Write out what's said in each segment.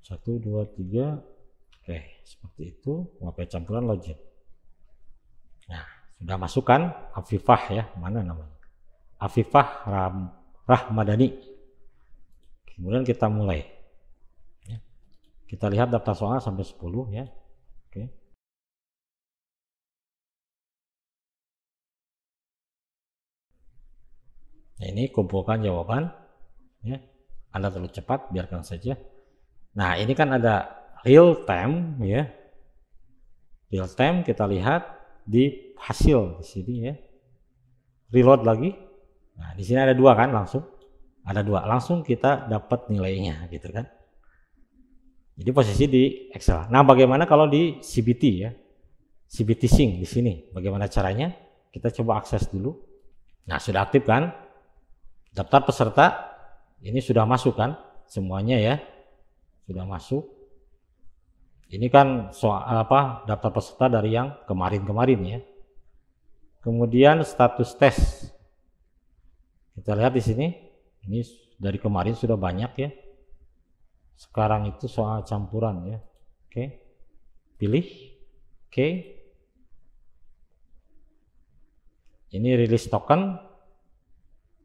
1, 2, 3. Oke, seperti itu. Mapel campuran login. Nah, sudah masukkan Afifah ya, mana namanya? Afifah Rahmadani. Kemudian kita mulai. Ya. Kita lihat daftar soal sampai 10 ya. Oke. Nah, ini kumpulkan jawaban ya. Anda terlalu cepat, biarkan saja. Nah, ini kan ada real time ya. Real time kita lihat di hasil di sini ya. Reload lagi. Nah, di sini ada 2 kan langsung. Ada 2. Langsung kita dapat nilainya gitu kan. Jadi posisi di Excel. Nah, bagaimana kalau di CBT ya? CBT Sync di sini. Bagaimana caranya? Kita coba akses dulu. Nah, sudah aktif kan? Daftar peserta ini sudah masuk kan? Semuanya ya. Sudah masuk. Ini kan soal apa? Daftar peserta dari yang kemarin-kemarin ya. Kemudian status tes. Kita lihat di sini. Ini dari kemarin sudah banyak ya. Sekarang itu soal campuran ya. Oke. Pilih. Oke. Ini rilis token.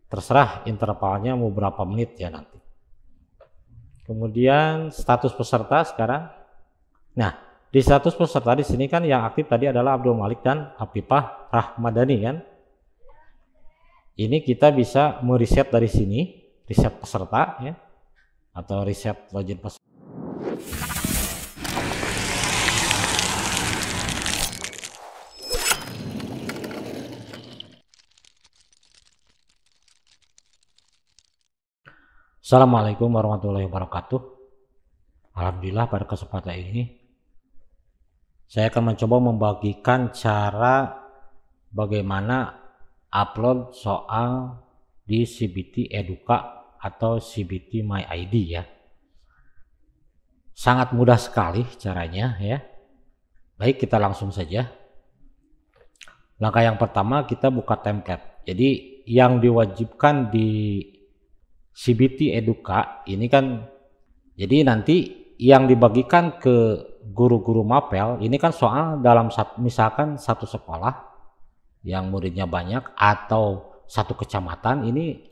Terserah intervalnya mau berapa menit ya nanti. Kemudian status peserta sekarang. Nah, di status peserta di sini kan yang aktif tadi adalah Abdul Malik dan Afifah Rahmadani kan. Ini kita bisa mereset dari sini, reset peserta ya, atau reset login peserta. Assalamualaikum warahmatullahi wabarakatuh. Alhamdulillah pada kesempatan ini saya akan mencoba membagikan cara bagaimana upload soal di CBT Eduka atau CBT My ID ya. Sangat mudah sekali caranya ya. Baik, kita langsung saja. Langkah yang pertama kita buka template. Jadi yang diwajibkan di CBT Eduka ini kan, jadi nanti yang dibagikan ke guru-guru mapel ini kan soal dalam misalkan satu sekolah yang muridnya banyak atau satu kecamatan, ini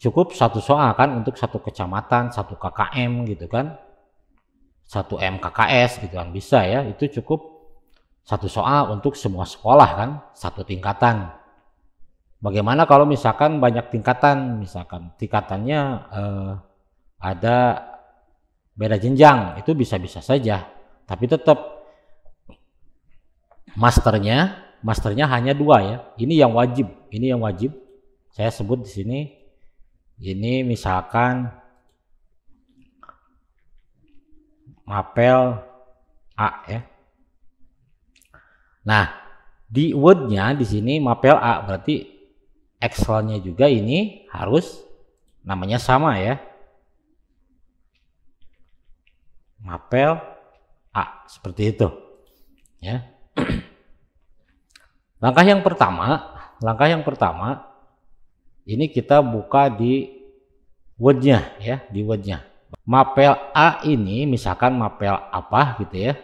cukup satu soal kan untuk satu kecamatan, satu KKM gitu kan, satu MKKS gitu kan, bisa ya, itu cukup satu soal untuk semua sekolah kan, satu tingkatan. Bagaimana kalau misalkan banyak tingkatan, misalkan tingkatannya ada beda jenjang, itu bisa-bisa saja. Tapi tetap masternya hanya 2 ya. Ini yang wajib. Saya sebut di sini. Ini misalkan mapel A ya. Nah, di Word-nya di sini mapel A, berarti Excel-nya juga ini harus namanya sama ya. Mapel A, seperti itu ya. Langkah yang pertama ini kita buka di Word-nya ya, di Word-nya. Mapel A ini misalkan mapel apa gitu ya.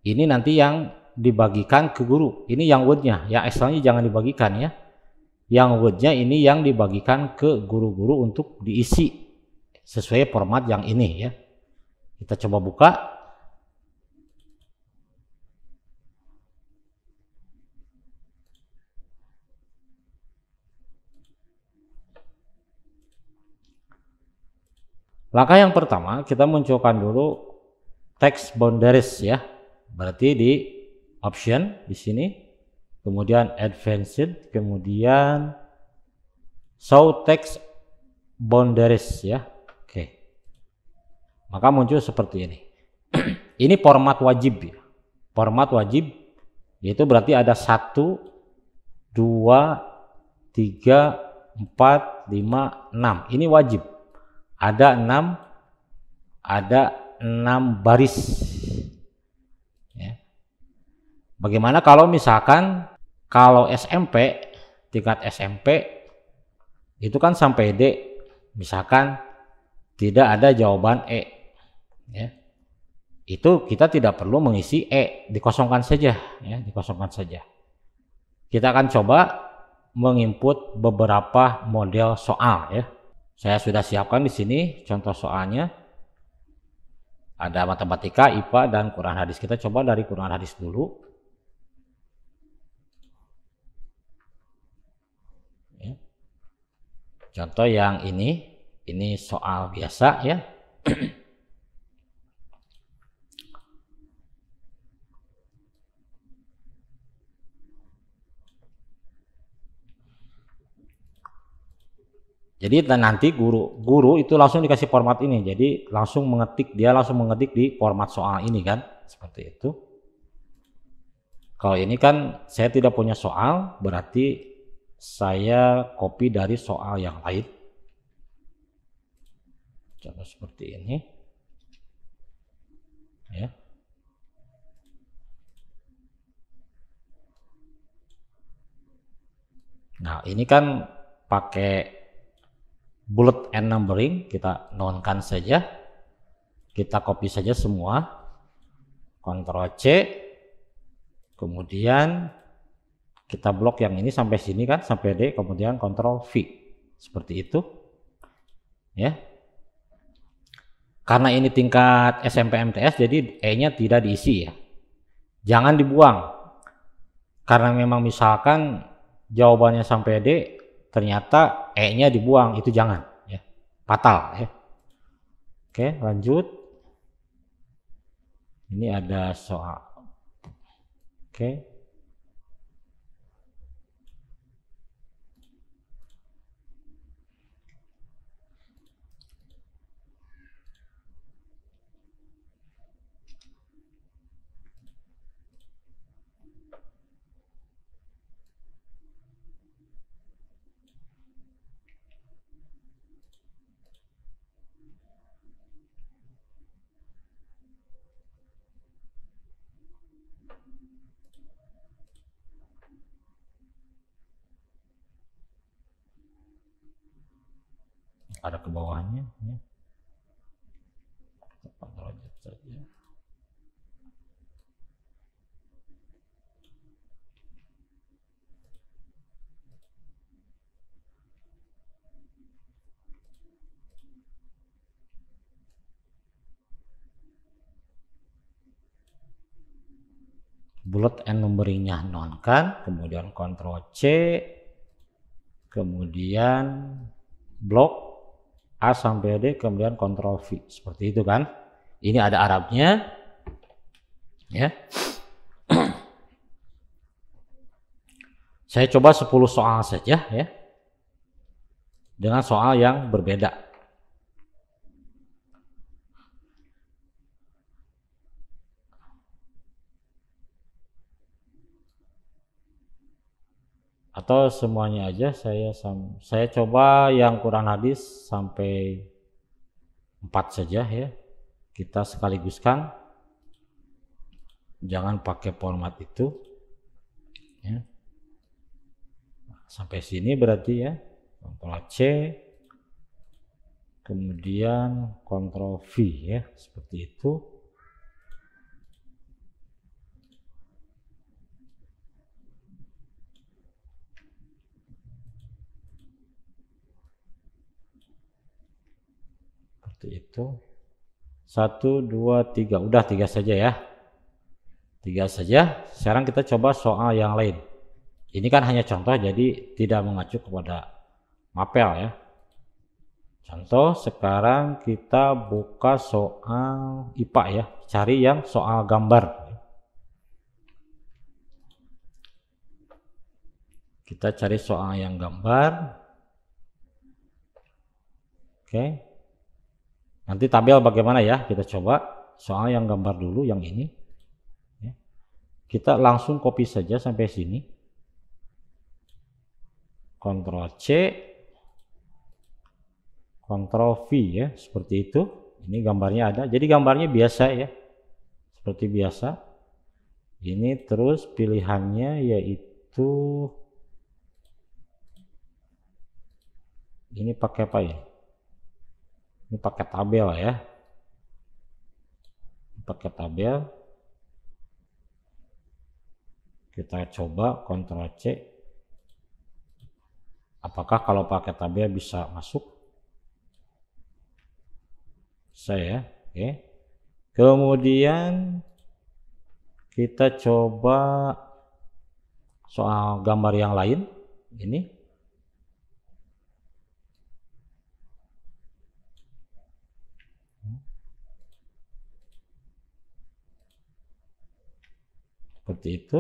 Ini nanti yang dibagikan ke guru. Ini yang Word-nya, ya Excel-nya jangan dibagikan ya. Yang Word-nya ini yang dibagikan ke guru-guru untuk diisi sesuai format yang ini ya. Kita coba buka. Langkah yang pertama kita munculkan dulu text boundaries ya. Berarti di option di sini, kemudian advanced, kemudian show text boundaries ya. Oke. Maka muncul seperti ini. Ini format wajib ya. Format wajib yaitu berarti ada 1, 2, 3, 4, 5, 6. Ini wajib. Ada 6 baris. Ya. Bagaimana kalau misalkan kalau SMP, tingkat SMP itu kan sampai D, misalkan tidak ada jawaban E. Ya. Itu kita tidak perlu mengisi dikosongkan saja, ya, dikosongkan saja. Kita akan coba menginput beberapa model soal, ya. Saya sudah siapkan di sini contoh soalnya. Ada matematika, IPA, dan Quran hadis. Kita coba dari Quran hadis dulu. Ya. Contoh yang ini soal biasa, ya. Jadi nanti guru itu langsung dikasih format ini. Jadi dia langsung mengetik di format soal ini kan, seperti itu. Kalau ini kan saya tidak punya soal, berarti saya copy dari soal yang lain. Contoh seperti ini. Ya. Nah, ini kan pakai bullet and numbering, kita nonkan saja, kita copy saja semua, Ctrl C, kemudian kita blok yang ini sampai sini kan, sampai D, kemudian Ctrl V, seperti itu, ya. Karena ini tingkat SMP MTS, jadi E-nya tidak diisi, ya, jangan dibuang, karena memang misalkan jawabannya sampai D, ternyata E-nya dibuang, itu jangan, ya, fatal, ya. Oke, lanjut. Ini ada soal. Oke. Ada ke bawahnya, ya. Saja. Bullet and numberingnya nonkan, kemudian Ctrl C, kemudian blok A sampai D, kemudian Ctrl V, seperti itu kan. Ini ada Arabnya, ya. Saya coba 10 soal saja, ya, dengan soal yang berbeda. Atau semuanya aja, saya coba yang Quran hadis sampai 4 saja, ya. Kita sekaliguskan, jangan pakai format itu, ya. Sampai sini berarti, ya, Ctrl C, kemudian Ctrl V, ya, seperti itu. Seperti itu. 1, 2, 3, udah 3 saja, ya. 3 saja. Sekarang kita coba soal yang lain. Ini kan hanya contoh, jadi tidak mengacu kepada mapel, ya. Contoh, sekarang kita buka soal IPA, ya. Cari yang soal gambar. Kita cari soal yang gambar. Oke. Nanti tabel bagaimana, ya, kita coba soal yang gambar dulu, yang ini, ya. Kita langsung copy saja sampai sini, Ctrl C, Ctrl V, ya, seperti itu. Ini gambarnya ada, jadi gambarnya biasa, ya, seperti biasa. Ini terus pilihannya yaitu ini pakai apa, ya, ini pakai tabel, ya. pakai tabel. Kita coba Ctrl C. Apakah kalau pakai tabel bisa masuk? Bisa ya. Oke. Kemudian kita coba soal gambar yang lain. Ini seperti itu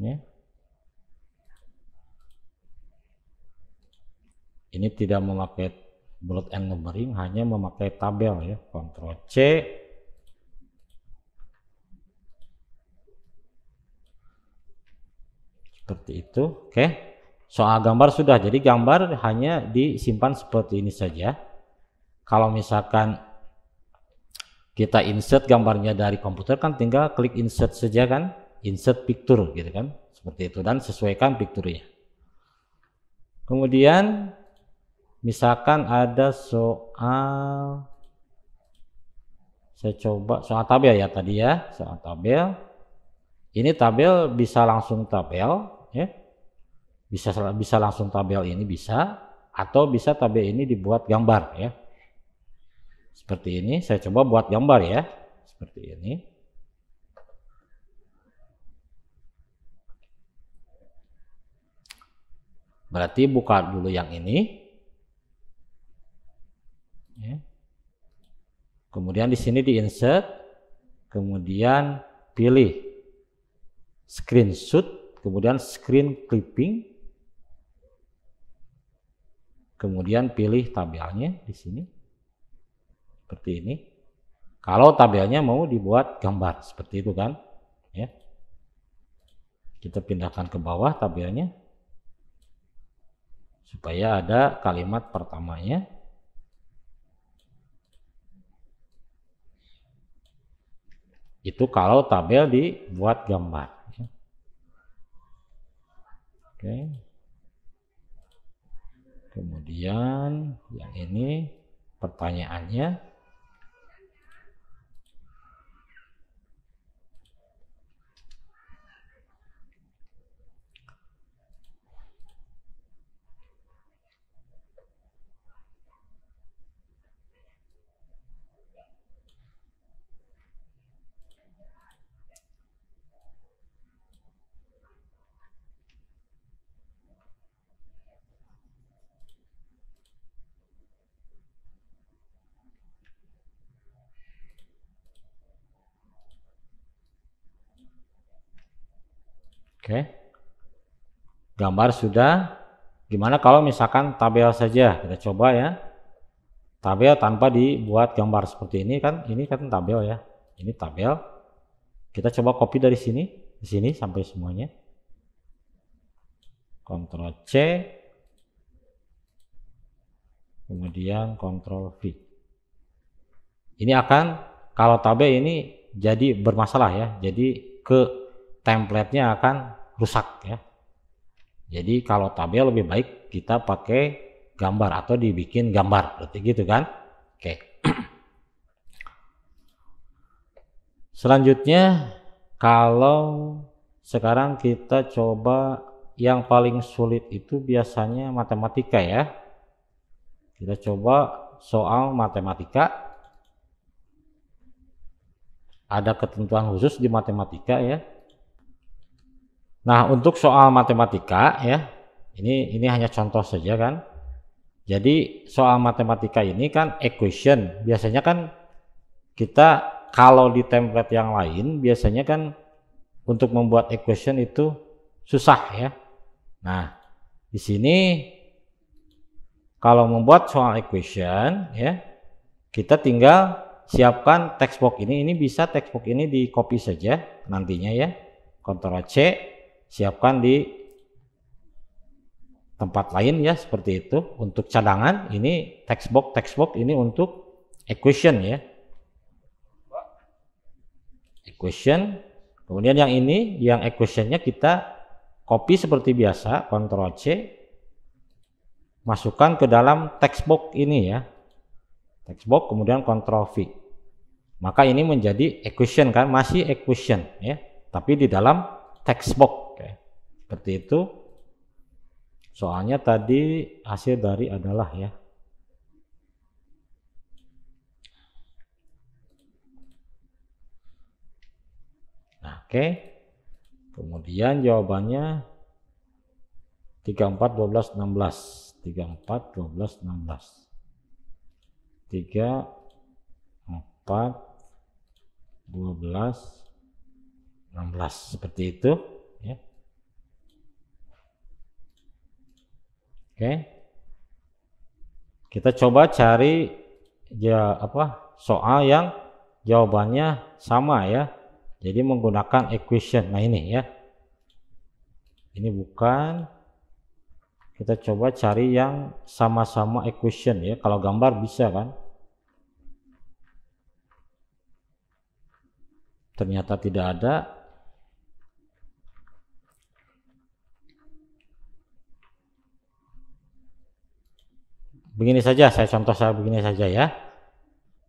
ya. Ini tidak memakai bullet and numbering, hanya memakai tabel ya. Ctrl C. Seperti itu. Oke. Soal gambar sudah. Jadi gambar hanya disimpan seperti ini saja. Kalau misalkan kita insert gambarnya dari komputer kan tinggal klik insert saja kan, insert picture gitu kan, seperti itu, dan sesuaikan picture-nya. Kemudian misalkan ada soal, saya coba soal tabel ya tadi ya, soal tabel. Ini tabel bisa langsung tabel ya, bisa langsung tabel ini bisa, atau bisa tabel ini dibuat gambar ya. Seperti ini, saya coba buat gambar ya, seperti ini. Berarti buka dulu yang ini. Ya. Kemudian di sini di insert, kemudian pilih screenshot, kemudian screen clipping, kemudian pilih tabelnya di sini. Seperti ini. Kalau tabelnya mau dibuat gambar seperti itu kan ya. Kita pindahkan ke bawah tabelnya supaya ada kalimat pertamanya. Itu kalau tabel dibuat gambar ya. Oke. Kemudian yang ini pertanyaannya. Oke. Gambar sudah. Gimana kalau misalkan tabel saja? Kita coba ya. Tabel tanpa dibuat gambar seperti ini kan tabel ya. Ini tabel. Kita coba copy dari sini, di sini sampai semuanya. Ctrl C. Kemudian Ctrl V. Ini akan, kalau tabel ini jadi bermasalah ya. Jadi template-nya akan rusak ya. Jadi kalau tabel lebih baik kita pakai gambar atau dibikin gambar, berarti gitu kan. Oke. Selanjutnya, kalau sekarang kita coba yang paling sulit itu biasanya matematika ya. Kita coba soal matematika. Ada ketentuan khusus di matematika ya. Nah, untuk soal matematika ya, ini hanya contoh saja kan. Jadi soal matematika ini kan equation, biasanya kan kita kalau di template yang lain biasanya kan untuk membuat equation itu susah ya. Nah, di sini kalau membuat soal equation ya, kita tinggal siapkan textbox ini bisa textbox ini di copy saja nantinya ya. Ctrl C, siapkan di tempat lain ya, seperti itu. Untuk cadangan ini textbox ini untuk equation ya, equation. Kemudian yang ini yang equationnya kita copy seperti biasa, Ctrl C, masukkan ke dalam textbox ini ya, textbox, kemudian Ctrl V. maka ini menjadi equation kan, masih equation ya, tapi di dalam text box. Oke. Seperti itu. Soalnya tadi hasil dari adalah ya. Nah, oke. Kemudian jawabannya 34, 12, 16. 34, 12, 16. 3, 4, 12, 16. Seperti itu ya. Oke. Kita coba cari soal yang jawabannya sama ya. Jadi menggunakan equation. Nah, ini ya. Ini bukan. Kita coba cari yang sama-sama equation ya. Kalau gambar bisa kan? Ternyata tidak ada. Begini saja, contoh saya begini saja ya.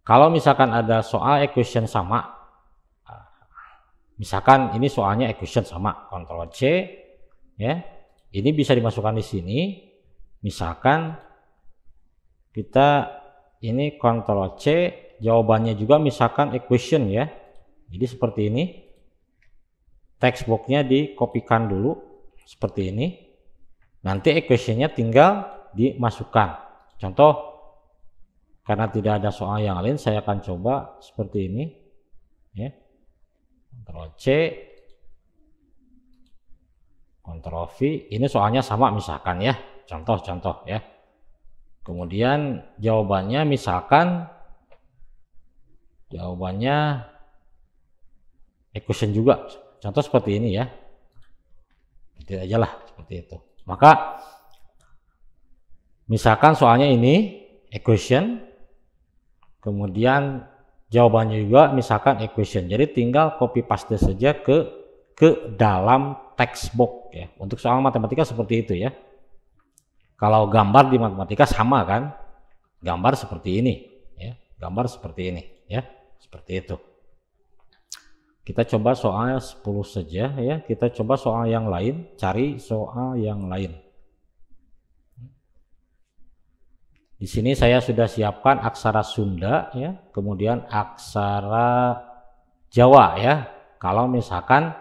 Kalau misalkan ada soal equation sama, misalkan ini soalnya equation sama, Ctrl C ya. Ini bisa dimasukkan di sini. Misalkan kita ini Ctrl C, jawabannya juga misalkan equation ya. Jadi seperti ini. Text box-nya dikopikan dulu seperti ini. Nanti equation-nya tinggal dimasukkan. Contoh, karena tidak ada soal yang lain, saya akan coba seperti ini ya. Ctrl C, Ctrl V, ini soalnya sama misalkan ya, contoh ya. Kemudian jawabannya misalkan equation juga, contoh seperti ini ya. Tidak aja lah seperti itu. Maka misalkan soalnya ini equation, kemudian jawabannya juga misalkan equation. Jadi tinggal copy paste saja ke dalam text box ya. Untuk soal matematika seperti itu ya. Kalau gambar di matematika sama kan, gambar seperti ini ya, gambar seperti ini ya, seperti itu. Kita coba soal 10 saja ya. Kita coba soal yang lain, cari soal yang lain. Di sini saya sudah siapkan aksara Sunda ya, kemudian aksara Jawa ya. Kalau misalkan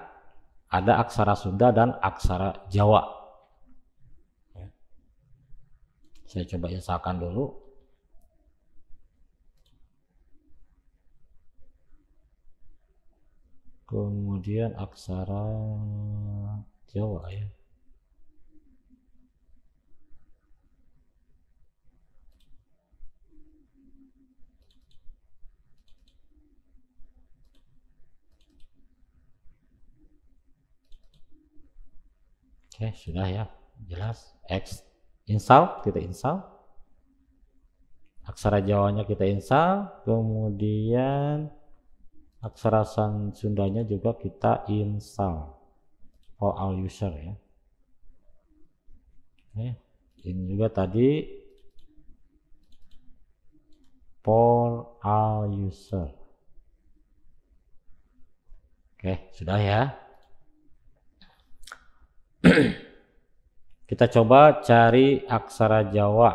ada aksara Sunda dan aksara Jawa. Saya coba installkan dulu. Kemudian aksara Jawa ya. Oke, sudah ya, jelas. Install, kita install. Aksara Jawanya kita install, kemudian aksara Sundanya juga kita install. For all user ya. Oke, ini juga tadi for all user. Oke, sudah ya. Kita coba cari aksara Jawa.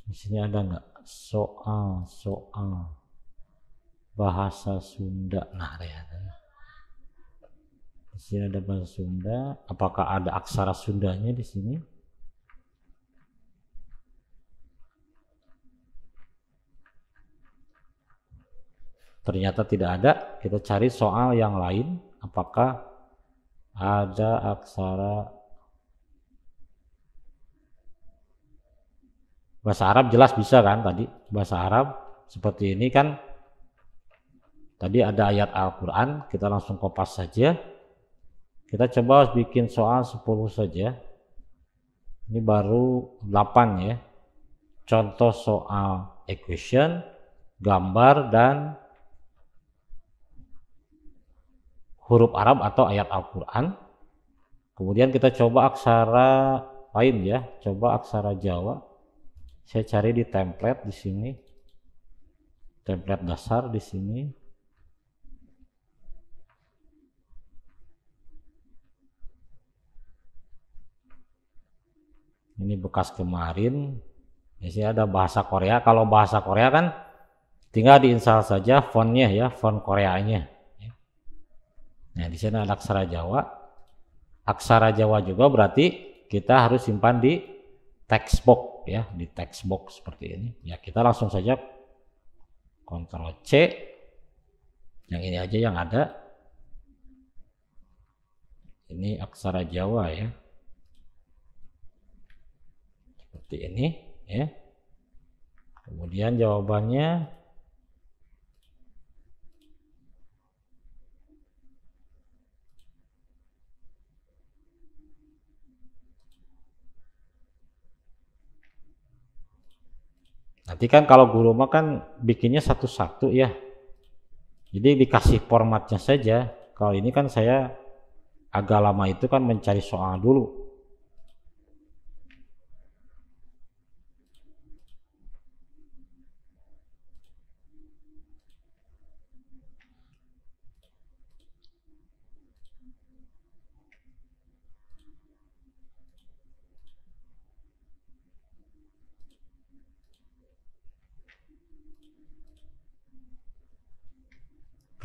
Di sini ada nggak soal bahasa Sunda? Nah, ya. Di sini ada bahasa Sunda. Apakah ada aksara Sundanya di sini? Ternyata tidak ada. Kita cari soal yang lain. Apakah ada aksara bahasa Arab? Jelas bisa kan tadi bahasa Arab seperti ini kan. Tadi ada ayat Al-Quran, kita langsung kopas saja. Kita coba bikin soal 10 saja. Ini baru 8 ya. Contoh soal equation, gambar, dan huruf Arab atau ayat Al-Quran. Kemudian kita coba aksara lain ya, coba aksara Jawa. Saya cari di template di sini, template dasar di sini. Ini bekas kemarin. Di sini ada bahasa Korea. Kalau bahasa Korea kan tinggal diinstal saja fontnya ya, font Koreanya. Nah, di sini ada aksara Jawa. Aksara Jawa juga berarti kita harus simpan di text box ya, di text box seperti ini. Ya, kita langsung saja Ctrl C. Yang ini aja yang ada. Ini aksara Jawa ya. Seperti ini ya. Kemudian jawabannya nanti kan kalau guru mah kan bikinnya satu-satu ya. Jadi dikasih formatnya saja. Kalau ini kan saya agak lama itu kan mencari soal dulu.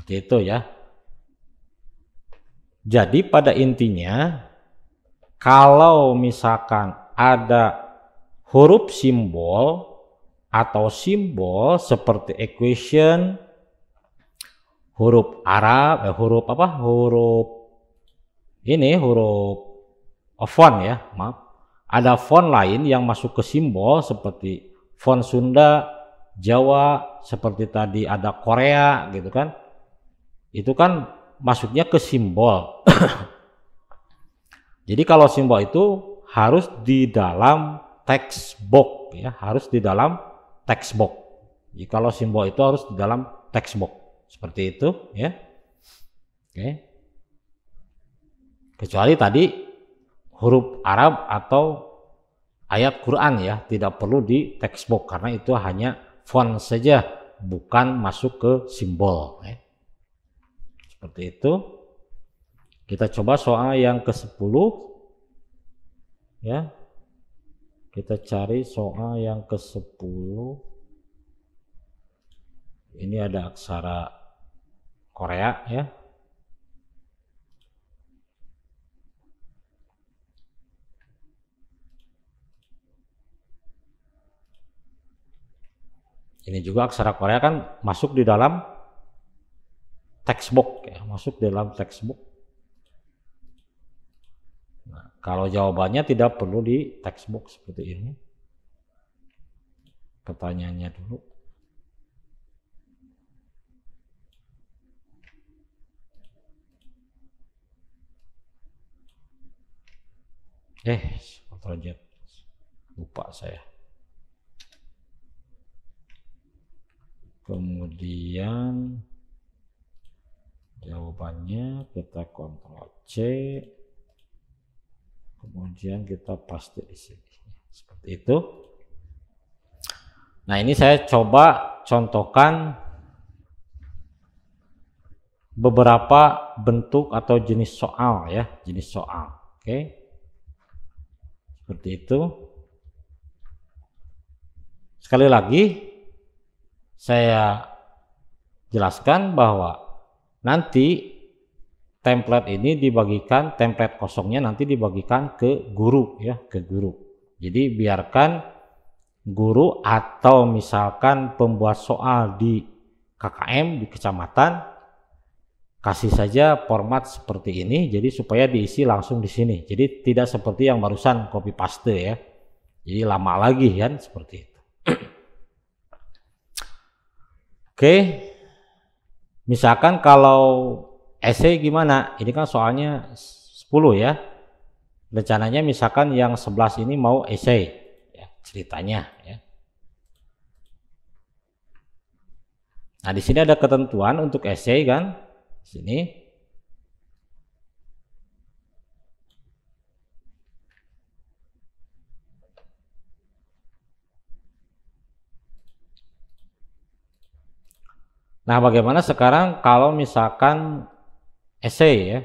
Seperti itu ya. Jadi pada intinya kalau misalkan ada huruf simbol atau simbol seperti equation, huruf Arab, huruf font ya, maaf. Ada font lain yang masuk ke simbol seperti font Sunda, Jawa, seperti tadi ada Korea gitu kan. Itu kan masuknya ke simbol. Jadi kalau simbol itu harus di dalam text box ya, harus di dalam text box. Jadi kalau simbol itu harus di dalam text box. Seperti itu ya. Oke. Kecuali tadi huruf Arab atau ayat Quran ya, tidak perlu di text box karena itu hanya font saja, bukan masuk ke simbol ya. Seperti itu. Kita coba soal yang ke-10 ya. Kita cari soal yang ke-10. Ini ada aksara Korea ya. Ini juga aksara Korea kan masuk di dalam textbook ya, masuk dalam textbook. Nah, kalau jawabannya tidak perlu di textbook seperti ini. Pertanyaannya dulu. Project lupa saya. Kemudian jawabannya kita Ctrl C, kemudian kita paste di sini seperti itu. Nah, ini saya coba contohkan beberapa bentuk atau jenis soal ya, jenis soal. Oke. Seperti itu. Sekali lagi saya jelaskan bahwa nanti template ini dibagikan, template kosongnya nanti dibagikan ke guru ya, ke guru. Jadi biarkan guru atau misalkan pembuat soal di KKM di kecamatan kasih saja format seperti ini, jadi supaya diisi langsung di sini. Jadi tidak seperti yang barusan copy paste ya. Jadi lama lagi kan seperti itu. Oke. Misalkan kalau essay gimana? Ini kan soalnya 10 ya. Rencananya misalkan yang 11 ini mau essay ya, ceritanya ya. Nah, di sini ada ketentuan untuk essay kan. Sini Nah, bagaimana sekarang kalau misalkan esai ya,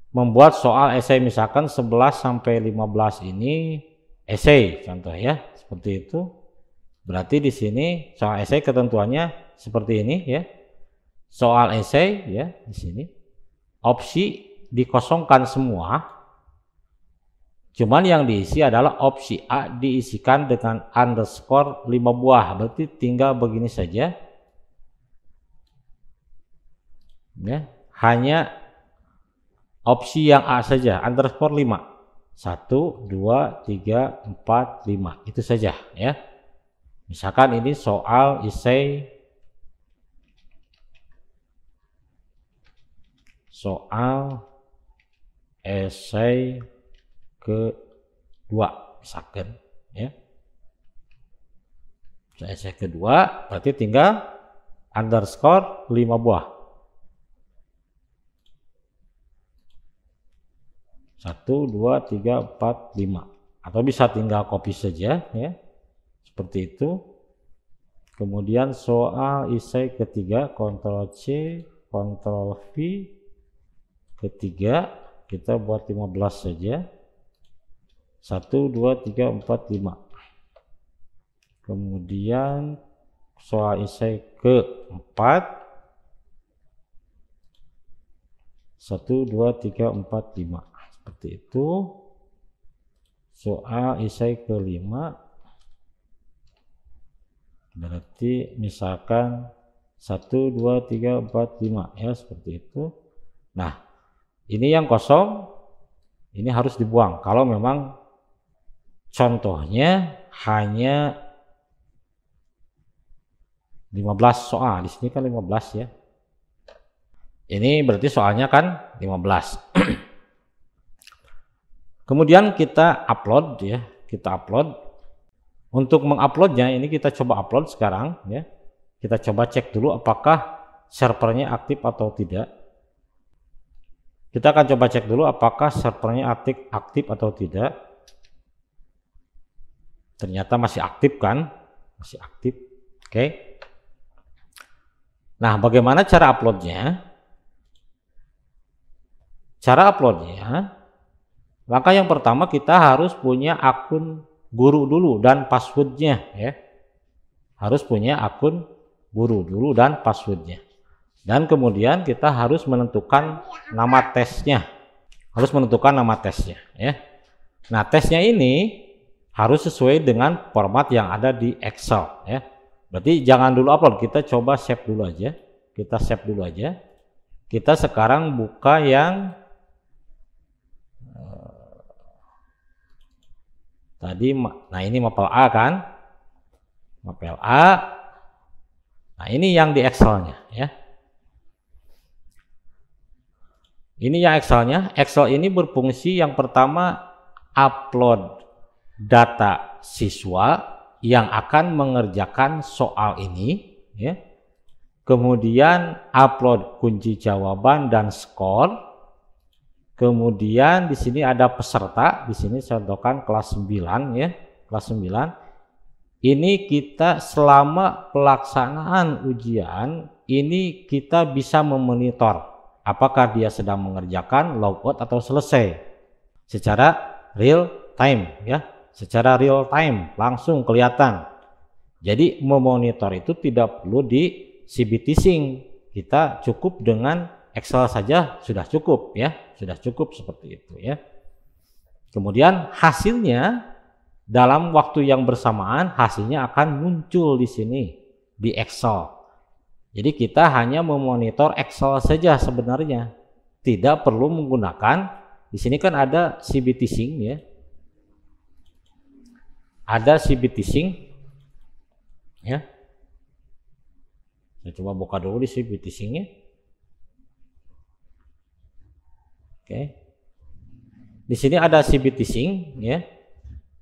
membuat soal esai misalkan 11 sampai 15 ini esai contoh ya, seperti itu. Berarti di sini soal esai ketentuannya seperti ini ya. Soal esai ya di sini opsi dikosongkan semua. Cuman yang diisi adalah opsi A diisikan dengan underscore 5 buah. Berarti tinggal begini saja. Ya, hanya opsi yang A saja, underscore 5. 1, 2, 3, 4, 5. Itu saja ya. Misalkan ini soal esai kedua misalkan ya. Esai kedua berarti tinggal underscore 5 buah. 1, 2, 3, 4, 5. Atau bisa tinggal copy saja ya. Seperti itu. Kemudian soal esai ketiga, Ctrl C, Ctrl V. Ketiga kita buat 15 saja. 1, 2, 3, 4, 5. Kemudian soal esai keempat, 1, 2, 3, 4, 5. Seperti itu. Soal esai kelima berarti misalkan 1, 2, 3, 4, 5 ya, seperti itu. Nah, ini yang kosong ini harus dibuang kalau memang contohnya hanya 15 soal. Di sini kan 15 ya. Ini berarti soalnya kan 15. Kemudian kita upload ya, kita upload. Untuk menguploadnya ini kita coba upload sekarang ya. Kita coba cek dulu apakah servernya aktif atau tidak. Kita akan coba cek dulu apakah servernya aktif atau tidak. Ternyata masih aktif kan? Masih aktif. Oke. Nah, bagaimana cara uploadnya? Cara uploadnya, langkah yang pertama kita harus punya akun guru dulu dan passwordnya ya. Harus punya akun guru dulu dan passwordnya. Dan kemudian kita harus menentukan nama tesnya. Harus menentukan nama tesnya ya. Nah, tesnya ini harus sesuai dengan format yang ada di Excel ya. Berarti jangan dulu upload, kita coba save dulu aja. Kita save dulu aja. Kita sekarang buka yang tadi, nah ini mapel A kan, mapel A. Nah ini yang di Excelnya ya. Ini yang Excelnya. Excel ini berfungsi yang pertama upload data siswa yang akan mengerjakan soal ini ya. Kemudian upload kunci jawaban dan skor. Kemudian di sini ada peserta, di sini saya contohkan kelas 9 ya, kelas 9. Ini kita selama pelaksanaan ujian ini kita bisa memonitor apakah dia sedang mengerjakan logout atau selesai secara real time ya, secara real time langsung kelihatan. Jadi memonitor itu tidak perlu di CBT Sync, kita cukup dengan Excel saja sudah cukup ya, sudah cukup seperti itu ya. Kemudian hasilnya dalam waktu yang bersamaan hasilnya akan muncul di sini di Excel. Jadi kita hanya memonitor Excel saja sebenarnya, tidak perlu menggunakan. Di sini kan ada CBT Sync ya, ada CBT Sync ya. Saya coba buka dulu di CBT Sync-nya. Oke. Di sini ada CBT Sync ya.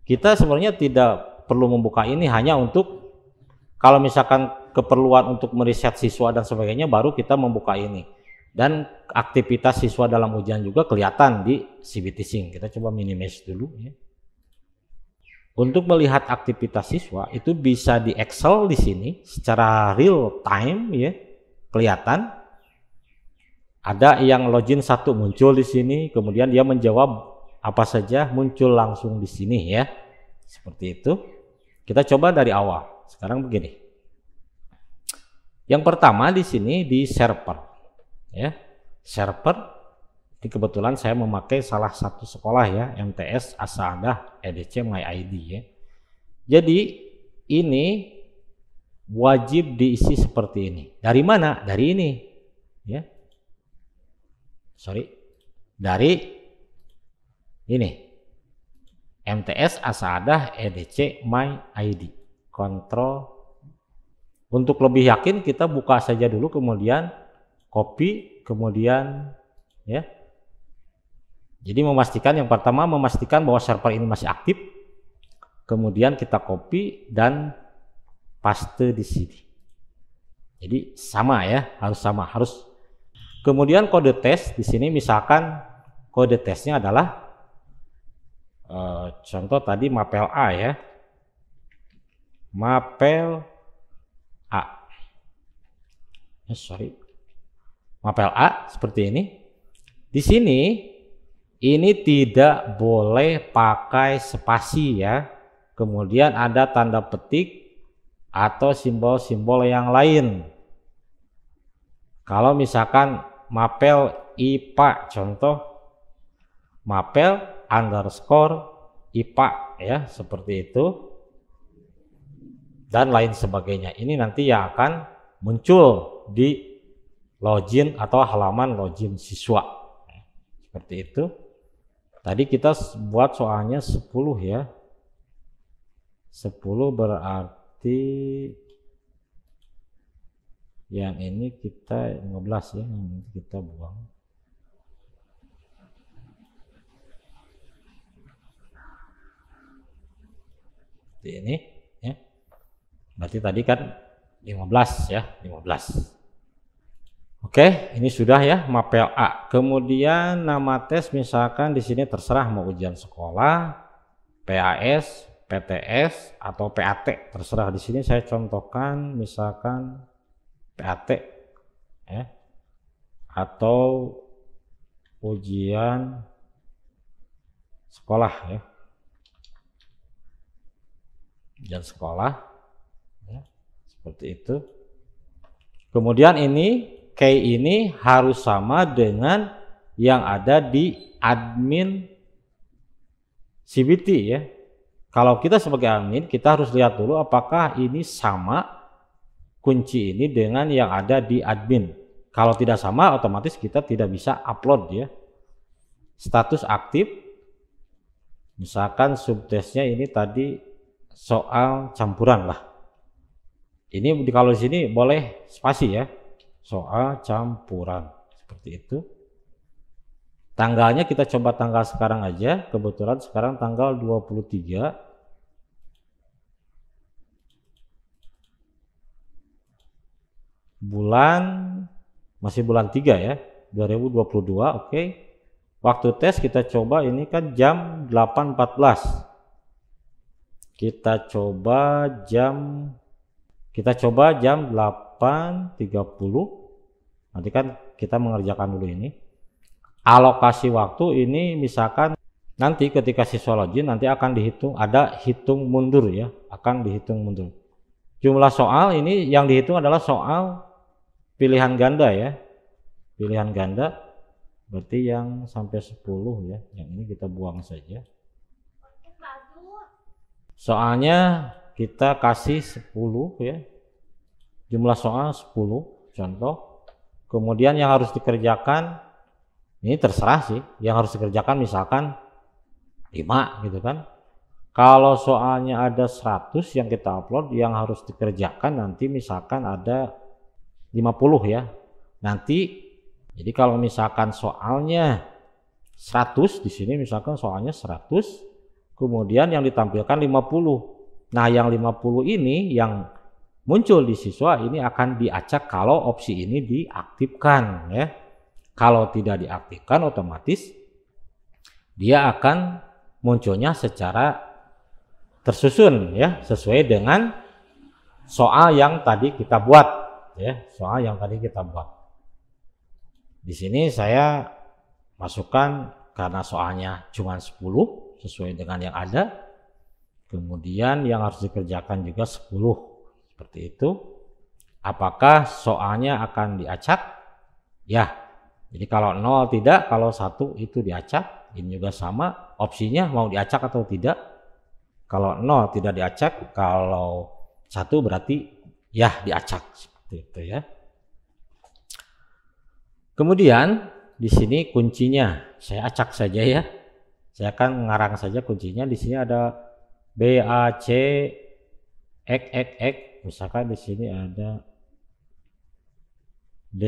Kita sebenarnya tidak perlu membuka ini, hanya untuk kalau misalkan keperluan untuk meriset siswa dan sebagainya baru kita membuka ini. Dan aktivitas siswa dalam ujian juga kelihatan di CBT Sync. Kita coba minimize dulu ya. Untuk melihat aktivitas siswa itu bisa di Excel di sini secara real time ya, kelihatan. Ada yang login satu muncul di sini, kemudian dia menjawab apa saja muncul langsung di sini ya. Seperti itu. Kita coba dari awal. Sekarang begini. Yang pertama di sini di server ya. Server ini kebetulan saya memakai salah satu sekolah ya, MTS Asaadah EDC MyID ya. Jadi ini wajib diisi seperti ini. Dari mana? Dari ini ya. Dari ini. MTS Asaadah EDC MyID. Kontrol. Untuk lebih yakin kita buka saja dulu, kemudian copy, kemudian ya. Jadi memastikan, yang pertama memastikan bahwa server ini masih aktif, kemudian kita copy dan paste di sini. Jadi sama ya, harus sama, harus. Kemudian kode tes di sini, misalkan kode tesnya adalah contoh tadi mapel A ya, mapel A, mapel A seperti ini. Di sini ini tidak boleh pakai spasi ya. Kemudian ada tanda petik atau simbol-simbol yang lain. Kalau misalkan mapel IPA, contoh mapel underscore IPA ya, seperti itu. Dan lain sebagainya. Ini nanti yang akan muncul di login atau halaman login siswa. Seperti itu. Tadi kita buat soalnya 10 ya. 10 berarti yang ini kita 15 ya, yang kita buang. Seperti ini ya. Berarti tadi kan 15 ya, 15. Oke, ini sudah ya mapel A. Kemudian nama tes misalkan di sini terserah mau ujian sekolah, PAS, PTS atau PAT, terserah. Di sini saya contohkan misalkan PAT ya, atau ujian sekolah ya. Ujian sekolah ya, seperti itu. Kemudian ini key ini harus sama dengan yang ada di admin CBT ya. Kalau kita sebagai admin, kita harus lihat dulu apakah ini sama kunci ini dengan yang ada di admin. Kalau tidak sama, otomatis kita tidak bisa upload ya. Status aktif, misalkan subtesnya ini tadi soal campuran lah. Ini kalau di sini boleh spasi ya. Soal campuran seperti itu. Tanggalnya kita coba tanggal sekarang aja, kebetulan sekarang tanggal 23. Bulan masih bulan 3 ya, 2022. Oke. Waktu tes kita coba ini kan jam 8.14. Kita coba jam 8.30. Nanti kan kita mengerjakan dulu ini. Alokasi waktu ini misalkan nanti ketika siswa login nanti akan dihitung, ada hitung mundur ya, akan dihitung mundur. Jumlah soal ini yang dihitung adalah soal pilihan ganda ya. Pilihan ganda berarti yang sampai 10 ya. Yang ini kita buang saja. Soalnya kita kasih 10 ya. Jumlah soal 10 contoh. Kemudian yang harus dikerjakan ini terserah sih, yang harus dikerjakan misalkan 5 gitu kan. Kalau soalnya ada 100 yang kita upload, yang harus dikerjakan nanti misalkan ada 50 ya. Nanti jadi kalau misalkan soalnya 100 di sini misalkan soalnya 100, kemudian yang ditampilkan 50. Nah, yang 50 ini yang muncul di siswa ini akan diacak kalau opsi ini diaktifkan ya. Kalau tidak diaktifkan otomatis dia akan munculnya secara tersusun ya sesuai dengan soal yang tadi kita buat ya, soal yang tadi kita buat. Di sini saya masukkan karena soalnya cuma 10 sesuai dengan yang ada. Kemudian yang harus dikerjakan juga 10 seperti itu. Apakah soalnya akan diacak? Ya. Jadi kalau 0 tidak, kalau 1 itu diacak. Ini juga sama, opsinya mau diacak atau tidak. Kalau 0 tidak diacak, kalau 1 berarti ya diacak seperti itu ya. Kemudian di sini kuncinya saya acak saja ya. Saya akan ngarang saja kuncinya. Di sini ada B A C X. Misalkan di sini ada D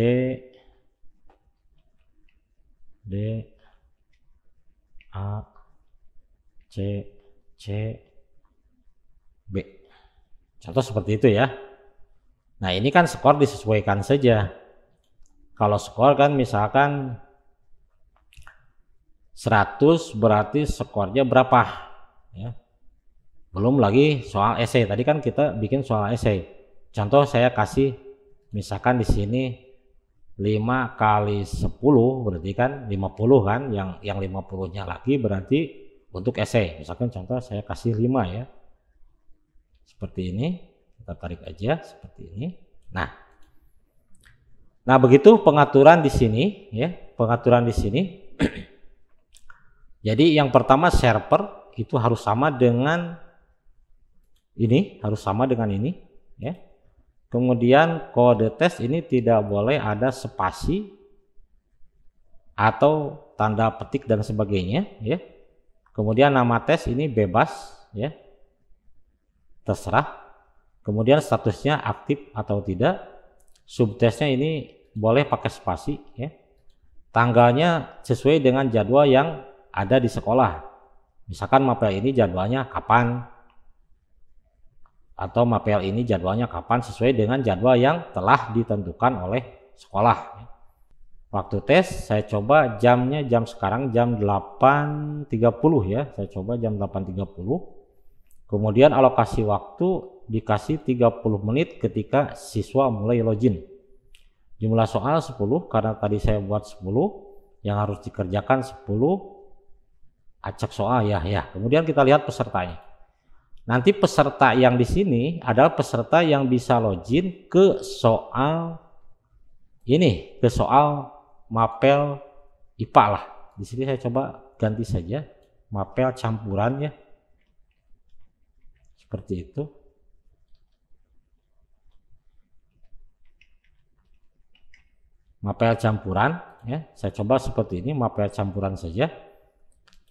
A C B. Contoh seperti itu ya. Nah, ini kan skor disesuaikan saja. Kalau skor kan misalkan 100 berarti skornya berapa ya. Belum lagi soal esai. Tadi kan kita bikin soal esai. Contoh saya kasih misalkan di sini 5 kali 10 berarti kan 50 kan, yang 50-nya lagi berarti untuk esai. Misalkan contoh saya kasih 5 ya. Seperti ini. Kita tarik aja seperti ini. Nah, begitu pengaturan di sini ya, pengaturan di sini. Jadi yang pertama server itu harus sama dengan ini, harus sama dengan ini ya. Kemudian kode tes ini tidak boleh ada spasi atau tanda petik dan sebagainya ya. Kemudian nama tes ini bebas ya, terserah. Kemudian statusnya aktif atau tidak. Subtesnya ini boleh pakai spasi ya. Tanggalnya sesuai dengan jadwal yang ada di sekolah. Misalkan mapel ini jadwalnya kapan, atau mapel ini jadwalnya kapan sesuai dengan jadwal yang telah ditentukan oleh sekolah. Waktu tes saya coba jamnya jam sekarang jam 8.30 ya. Saya coba jam 8.30. Kemudian alokasi waktu dikasih 30 menit ketika siswa mulai login. Jumlah soal 10 karena tadi saya buat 10, yang harus dikerjakan 10, acak soal ya. Kemudian kita lihat pesertanya. Nanti peserta yang di sini adalah peserta yang bisa login ke soal ini, ke soal mapel IPA lah. Di sini saya coba ganti saja mapel campuran ya. Seperti itu. Mapel campuran ya. Saya coba seperti ini, mapel campuran saja.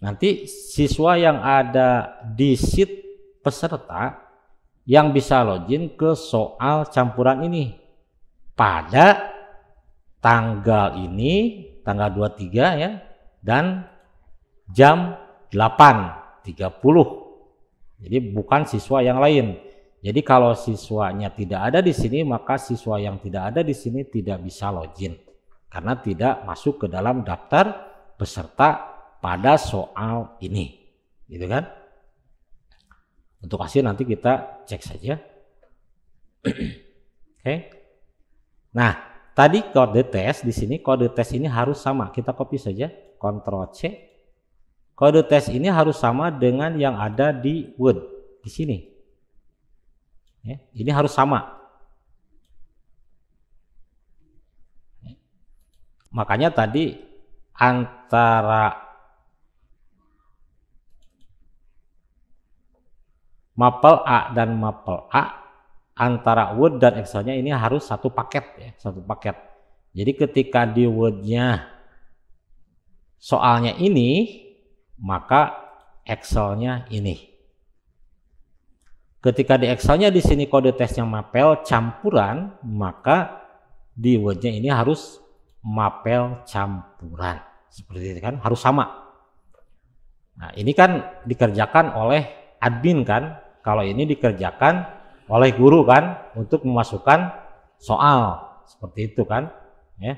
Nanti siswa yang ada di sheet peserta yang bisa login ke soal campuran ini pada tanggal ini, tanggal 23 ya, dan jam 8.30. Jadi bukan siswa yang lain. Jadi kalau siswanya tidak ada di sini, maka siswa yang tidak ada di sini tidak bisa login karena tidak masuk ke dalam daftar peserta pada soal ini. Gitu kan? Untuk hasil nanti kita cek saja. Oke. Nah, tadi kode tes di sini, kode tes ini harus sama. Kita copy saja, Ctrl C. Kode tes ini harus sama dengan yang ada di Word di sini. Ya, ini harus sama. Makanya tadi antara mapel A dan mapel A, antara Word dan Excelnya ini harus satu paket ya, satu paket. Jadi ketika di Wordnya soalnya ini, maka Excelnya ini. Ketika di Excelnya di sini kode tesnya mapel campuran, maka di Wordnya ini harus mapel campuran. Seperti itu kan, harus sama. Nah, ini kan dikerjakan oleh admin kan. Kalau ini dikerjakan oleh guru kan untuk memasukkan soal seperti itu kan ya.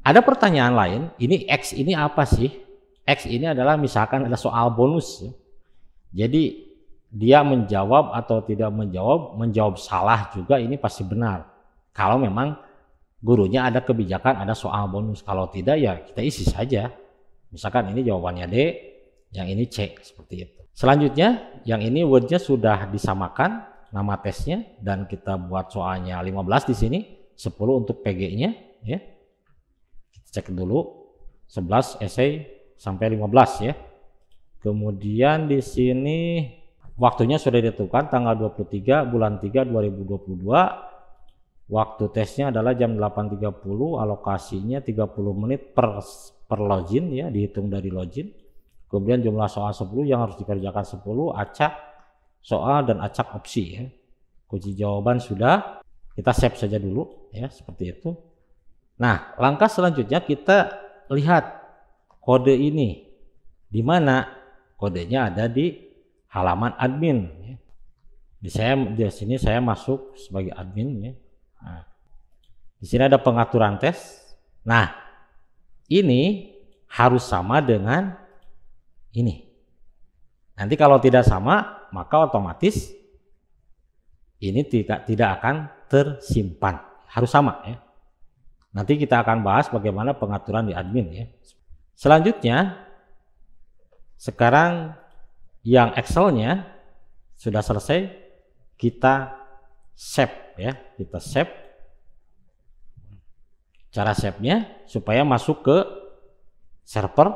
Ada pertanyaan lain, ini X ini apa sih? X ini adalah misalkan ada soal bonus ya. Jadi dia menjawab atau tidak menjawab salah juga ini pasti benar. Kalau memang gurunya ada kebijakan, ada soal bonus. Kalau tidak ya kita isi saja. Misalkan ini jawabannya D, yang ini C, seperti itu. Selanjutnya yang ini wordnya sudah disamakan nama tesnya dan kita buat soalnya 15 di sini, 10 untuk PG-nya ya. Kita cek dulu 11 essay sampai 15 ya. Kemudian di sini waktunya sudah ditentukan tanggal 23 bulan 3 2022. Waktu tesnya adalah jam 8.30, alokasinya 30 menit per login ya, dihitung dari login. Kemudian jumlah soal 10 yang harus dikerjakan 10, acak soal dan acak opsi ya. Kunci jawaban sudah, kita save saja dulu ya, seperti itu. Nah, langkah selanjutnya kita lihat kode ini. Di mana kodenya ada di halaman admin ya. Di sini saya masuk sebagai admin ya. Nah, di sini ada pengaturan tes. Nah, ini harus sama dengan ini. Nanti kalau tidak sama, maka otomatis ini tidak akan tersimpan. Harus sama ya. Nanti kita akan bahas bagaimana pengaturan di admin ya. Selanjutnya, sekarang yang Excel-nya sudah selesai, kita save ya, kita save. Cara save-nya supaya masuk ke server,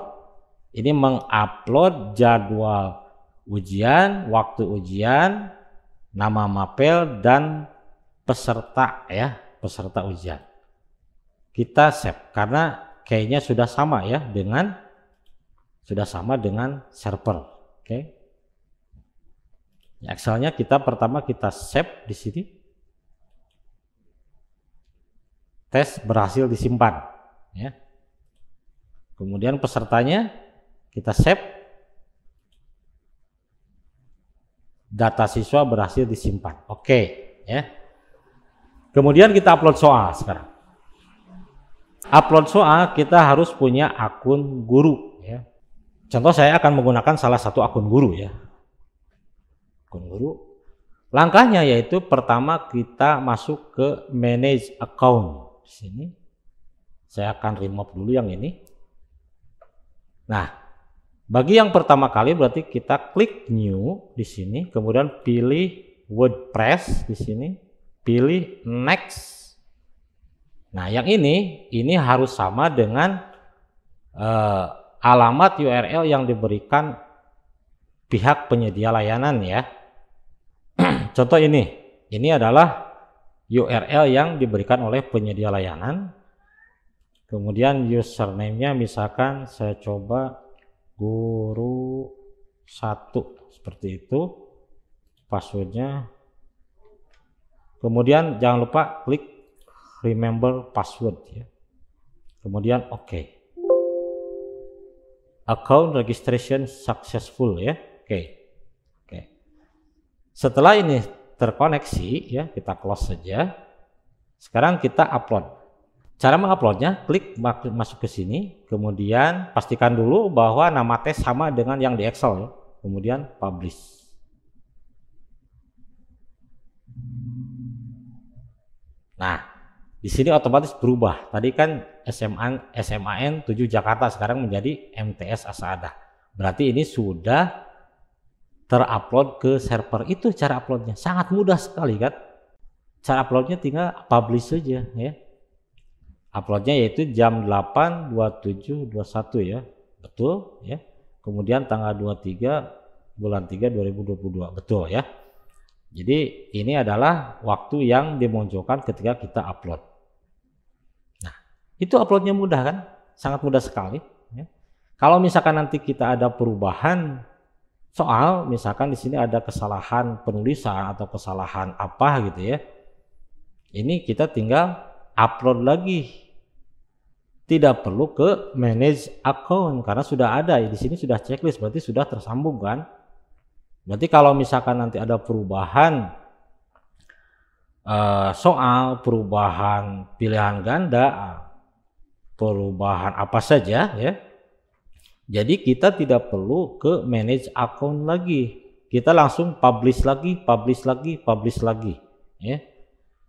ini mengupload jadwal ujian, waktu ujian, nama mapel dan peserta ya, peserta ujian. Kita save karena kayaknya sudah sama ya dengan server. Oke. Excel-nya pertama kita save di sini. Tes berhasil disimpan ya. Kemudian pesertanya kita save. Data siswa berhasil disimpan. Oke ya. Kemudian kita upload soal sekarang. Upload soal kita harus punya akun guru ya. Contoh saya akan menggunakan salah satu akun guru ya. Akun guru. Langkahnya yaitu pertama kita masuk ke manage account. Di sini saya akan remove dulu yang ini. Nah, bagi yang pertama kali berarti kita klik new di sini, kemudian pilih WordPress di sini, pilih next. Nah, yang ini harus sama dengan alamat URL yang diberikan pihak penyedia layanan ya. Contoh ini adalah URL yang diberikan oleh penyedia layanan. Kemudian username-nya misalkan saya coba guru 1 seperti itu. Passwordnya. Kemudian jangan lupa klik remember password ya. Kemudian oke. Account registration successful ya. Oke. Setelah ini terkoneksi ya, kita close saja. Sekarang kita upload. Cara menguploadnya, klik masuk ke sini, kemudian pastikan dulu bahwa nama tes sama dengan yang di Excel ya. Kemudian publish. Nah, di sini otomatis berubah. Tadi kan SMAN 7 Jakarta, sekarang menjadi MTS Asada. Berarti ini sudah terupload ke server. Itu cara uploadnya, sangat mudah sekali kan. Cara uploadnya tinggal publish saja ya. Uploadnya yaitu jam 8.27.21 ya, betul ya. Kemudian tanggal 23 bulan 3 2022, betul ya. Jadi ini adalah waktu yang dimunculkan ketika kita upload. Nah, itu uploadnya mudah kan, sangat mudah sekali ya. Kalau misalkan nanti kita ada perubahan soal, misalkan di sini ada kesalahan penulisan atau kesalahan apa gitu ya, ini kita tinggal upload lagi, tidak perlu ke manage account karena sudah ada di sini, sudah checklist, berarti sudah tersambung kan. Berarti kalau misalkan nanti ada perubahan soal, perubahan pilihan ganda, perubahan apa saja ya, Jadi kita tidak perlu ke manage account lagi. Kita langsung publish lagi, publish lagi, publish lagi. Ya.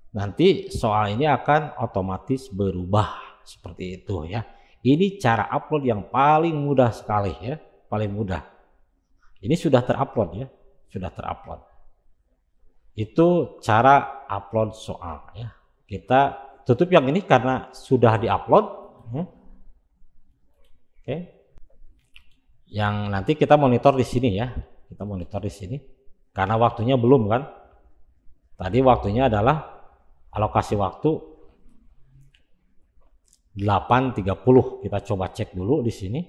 Nanti soal ini akan otomatis berubah seperti itu ya. Ini cara upload yang paling mudah sekali ya, paling mudah. Ini sudah terupload ya, sudah terupload. Itu cara upload soal ya. Kita tutup yang ini karena sudah diupload ya. Oke. Yang nanti kita monitor di sini ya. Kita monitor di sini karena waktunya belum kan. Tadi waktunya adalah alokasi waktu 8.30. Kita coba cek dulu di sini.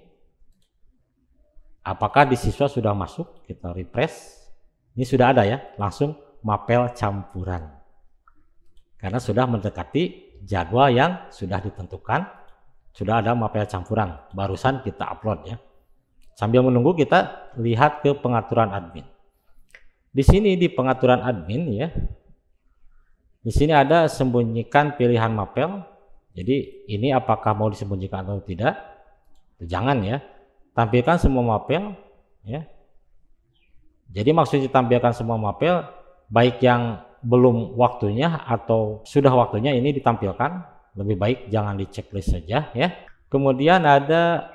Apakah di siswa sudah masuk? Kita refresh. Ini sudah ada ya, langsung mapel campuran. Karena sudah mendekati jadwal yang sudah ditentukan, sudah ada mapel campuran. Barusan kita upload ya. Sambil menunggu kita lihat ke pengaturan admin. Di sini di pengaturan admin ya. Di sini ada sembunyikan pilihan mapel. Jadi ini apakah mau disembunyikan atau tidak? Jangan ya. Tampilkan semua mapel ya. Jadi maksudnya tampilkan semua mapel baik yang belum waktunya atau sudah waktunya ini ditampilkan. Lebih baik jangan di checklist saja ya. Kemudian ada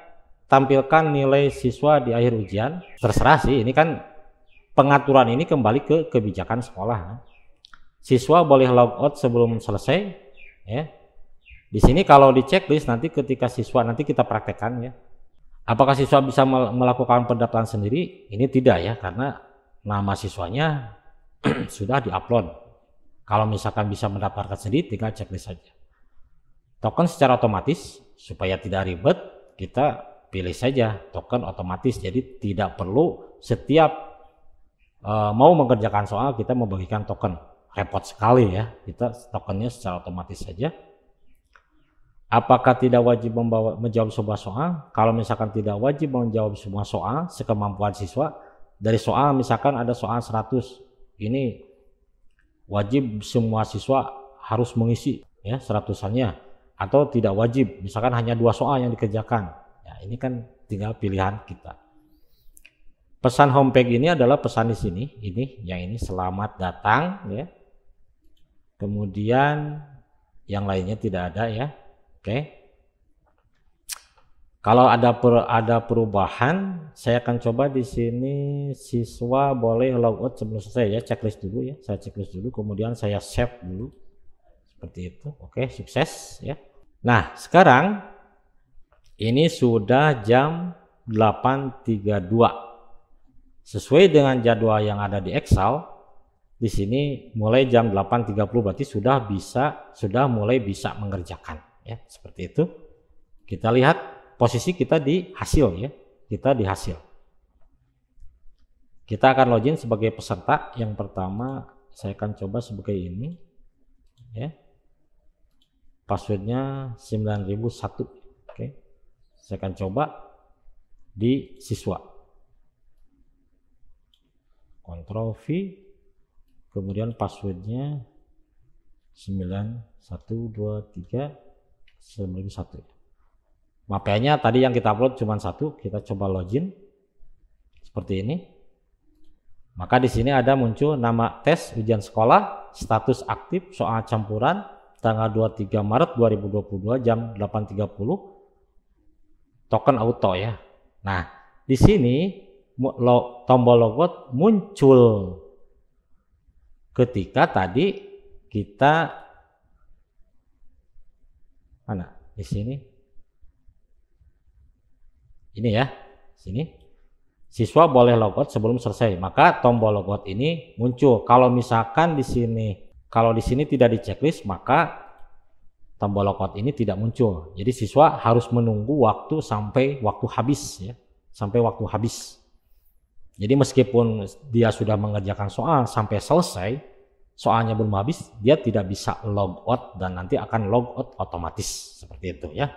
tampilkan nilai siswa di akhir ujian. Terserah sih, ini kan pengaturan ini kembali ke kebijakan sekolah. Siswa boleh logout sebelum selesai ya. Di sini kalau di checklist nanti ketika siswa nanti kita praktekkan ya. Apakah siswa bisa melakukan pendaftaran sendiri? Ini tidak ya, karena nama siswanya sudah diupload. Kalau misalkan bisa mendaftarkan sendiri tinggal checklist saja. Token secara otomatis supaya tidak ribet kita pilih saja token otomatis. Jadi tidak perlu setiap mau mengerjakan soal kita membagikan token. Repot sekali ya, kita tokennya secara otomatis saja. Apakah tidak wajib menjawab sebuah soal? Kalau misalkan tidak wajib menjawab semua soal sekemampuan siswa, dari soal misalkan ada soal 100, ini wajib semua siswa harus mengisi ya 100-annya, atau tidak wajib misalkan hanya 2 soal yang dikerjakan ya. Ini kan tinggal pilihan kita. Pesan homepage ini adalah pesan di sini, ini yang ini selamat datang ya. Kemudian yang lainnya tidak ada ya. Oke. Kalau ada perubahan, saya akan coba di sini siswa boleh logout sebelum selesai ya, checklist dulu ya. Saya checklist dulu, kemudian saya save dulu. Seperti itu. Oke, sukses ya. Nah, sekarang ini sudah jam 8.32. Sesuai dengan jadwal yang ada di Excel, di sini mulai jam 8.30 berarti sudah mulai bisa mengerjakan ya, seperti itu. Kita lihat posisi kita di hasil ya. Kita di hasil. Kita akan login sebagai peserta. Yang pertama saya akan coba sebagai ini ya. Passwordnya 9001. Oke. Saya akan coba di siswa. Ctrl V, kemudian passwordnya 9123 91. Mapelnya tadi yang kita upload cuma 1, kita coba login seperti ini. Maka di sini ada muncul nama tes ujian sekolah, status aktif, soal campuran, tanggal 23 Maret 2022 jam 8.30, token auto ya. Nah, di sini tombol logout muncul ketika tadi kita mana? Di sini. Ini ya, sini. Siswa boleh logout sebelum selesai. Maka tombol logout ini muncul. Kalau misalkan di sini, kalau di sini tidak di checklist, maka tombol logout ini tidak muncul. Jadi siswa harus menunggu waktu sampai waktu habis ya, sampai waktu habis. Jadi meskipun dia sudah mengerjakan soal sampai selesai, soalnya belum habis, dia tidak bisa logout dan nanti akan logout otomatis seperti itu ya.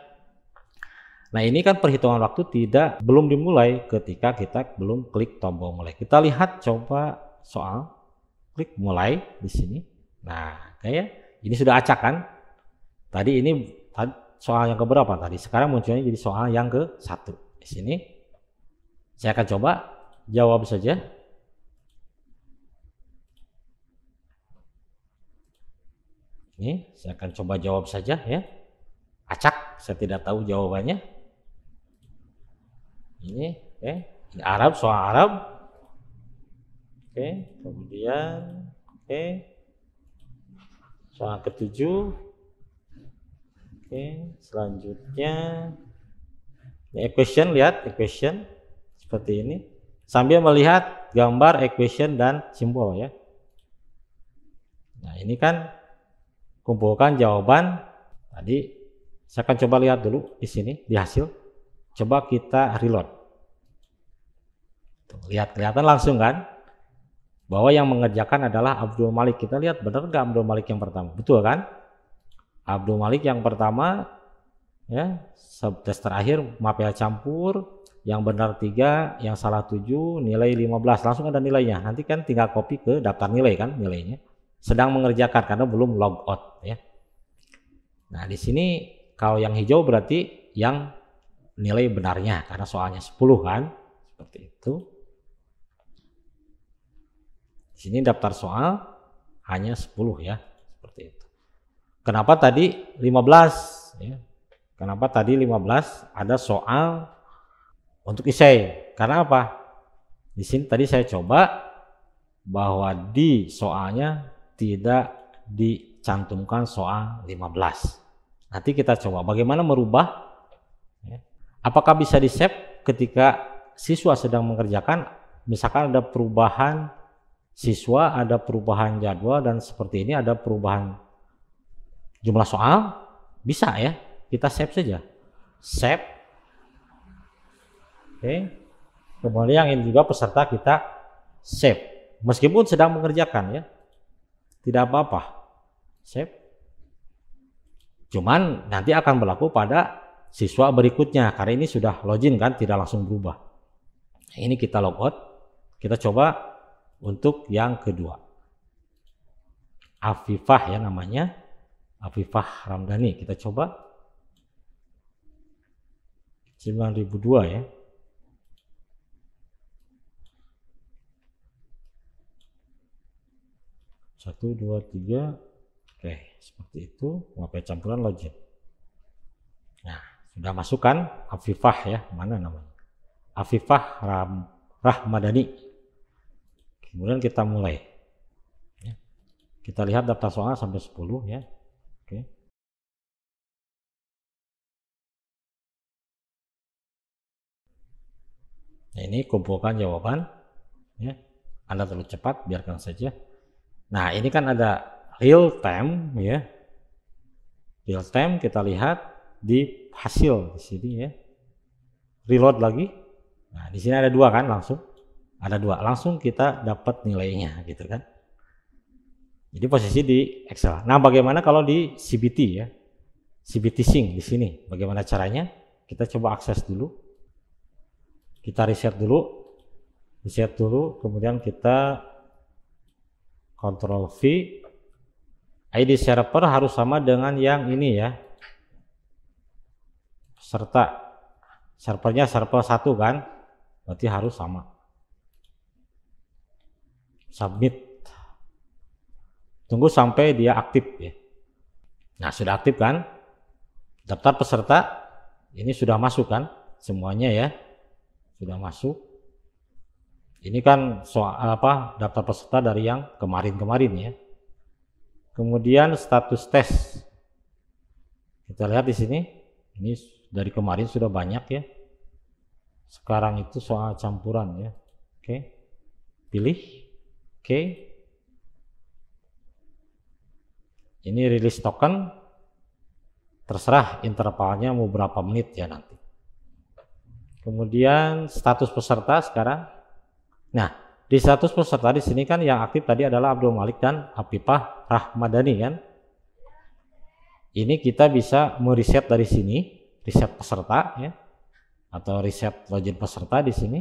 Nah, ini kan perhitungan waktu belum dimulai ketika kita belum klik tombol mulai. Kita lihat coba soal, klik mulai di sini. Nah, kayak ini sudah acak kan? Tadi ini soal yang keberapa tadi? Sekarang munculnya jadi soal yang ke-1 di sini. Saya akan coba jawab saja. Ini saya akan coba jawab saja ya. Acak, saya tidak tahu jawabannya. Ini oke, ini Arab, soal Arab. Oke, kemudian oke. Soal ketujuh. Oke, selanjutnya ini equation, lihat equation seperti ini. Sambil melihat gambar equation dan simbol ya. Nah, ini kan kumpulkan jawaban tadi. Saya akan coba lihat dulu di sini di hasil. Coba kita reload. Tuh, lihat, kelihatan langsung kan bahwa yang mengerjakan adalah Abdul Malik. Kita lihat benar nggak Abdul Malik yang pertama? Betul kan? Abdul Malik yang pertama ya, tes terakhir mapel campur, yang benar 3, yang salah 7, nilai 15. Langsung ada nilainya. Nanti kan tinggal copy ke daftar nilai kan nilainya. Sedang mengerjakan karena belum log out ya. Nah, di sini kalau yang hijau berarti yang nilai benarnya karena soalnya 10 kan. Seperti itu. Di sini daftar soal hanya 10 ya. Seperti itu. Kenapa tadi 15 ya? Kenapa tadi 15 ada soal untuk esai? Karena apa? Di sini tadi saya coba bahwa di soalnya tidak dicantumkan soal 15. Nanti kita coba bagaimana merubah ya. Apakah bisa di-save ketika siswa sedang mengerjakan, misalkan ada perubahan siswa, ada perubahan jadwal, dan seperti ini ada perubahan jumlah soal, bisa ya, kita save saja, save. Oke, kemudian yang ini juga peserta kita save, meskipun sedang mengerjakan ya, tidak apa-apa, save. Cuman nanti akan berlaku pada siswa berikutnya, karena ini sudah login kan, tidak langsung berubah. Ini kita logout, kita coba untuk yang kedua, Afifah ya namanya, Afifah Ramdhani. Kita coba 9002 ya. Satu, dua, tiga. Oke, seperti itu. Mapel campuran login. Nah, sudah masukkan Afifah ya. Mana namanya? Afifah Rahmadani. Kemudian kita mulai. Ya. Kita lihat daftar soal sampai 10 ya. Oke. Nah, ini kumpulkan jawaban ya. Anda terlalu cepat, biarkan saja. Nah, ini kan ada real time ya. Real time kita lihat di hasil di sini ya. Reload lagi. Nah, di sini ada 2 kan langsung. Ada 2. Langsung kita dapat nilainya gitu kan. Jadi posisi di Excel. Nah, bagaimana kalau di CBT ya? CBT Sync di sini. Bagaimana caranya? Kita coba akses dulu. Kita reset dulu. Reset dulu, kemudian kita Ctrl V. ID server harus sama dengan yang ini ya. Serta servernya server 1 kan. Berarti harus sama. Submit. Tunggu sampai dia aktif ya. Nah, sudah aktif kan? Daftar peserta ini sudah masuk kan? Semuanya ya. Sudah masuk. Ini kan soal apa? Daftar peserta dari yang kemarin-kemarin ya. Kemudian status tes. Kita lihat di sini. Ini dari kemarin sudah banyak ya. Sekarang itu soal campuran ya. Oke. Pilih. Oke. Ini rilis token. Terserah intervalnya mau berapa menit ya nanti. Kemudian status peserta sekarang. Nah, di status peserta di sini kan yang aktif tadi adalah Abdul Malik dan Afifah Rahmadani kan. Ini kita bisa mereset dari sini, reset peserta ya, atau reset login peserta di sini.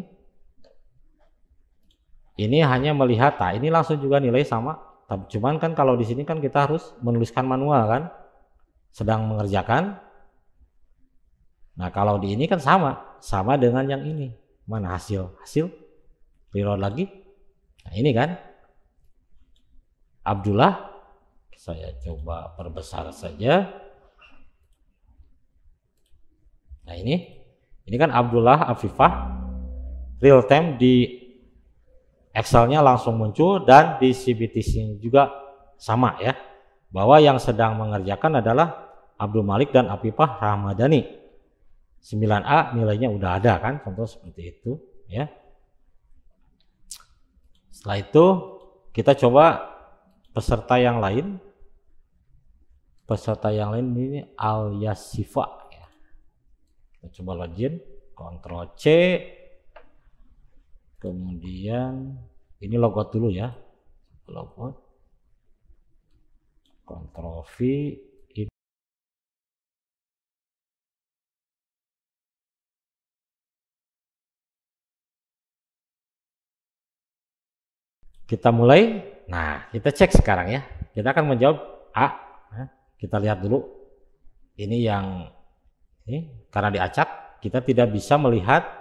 Ini hanya melihat, nah ini langsung juga nilai sama. Cuman kan kalau di sini kan kita harus menuliskan manual kan, sedang mengerjakan. Nah kalau di ini kan sama dengan yang ini. Mana hasil reload lagi. Nah ini kan Abdullah, saya coba perbesar saja. Nah ini kan Abdullah Afifah, real time di Excelnya langsung muncul, dan di CBTC juga sama ya, bahwa yang sedang mengerjakan adalah Abdul Malik dan Afifah Ramadhani. 9A nilainya udah ada kan, contoh seperti itu ya. Setelah itu kita coba peserta yang lain. Peserta yang lain ini Al-Yasifa ya. Kita coba login, Ctrl C, kemudian ini logout dulu ya, logout, Ctrl V, kita mulai. Nah kita cek sekarang ya, kita akan menjawab A. Nah, kita lihat dulu ini yang ini, karena diacak kita tidak bisa melihat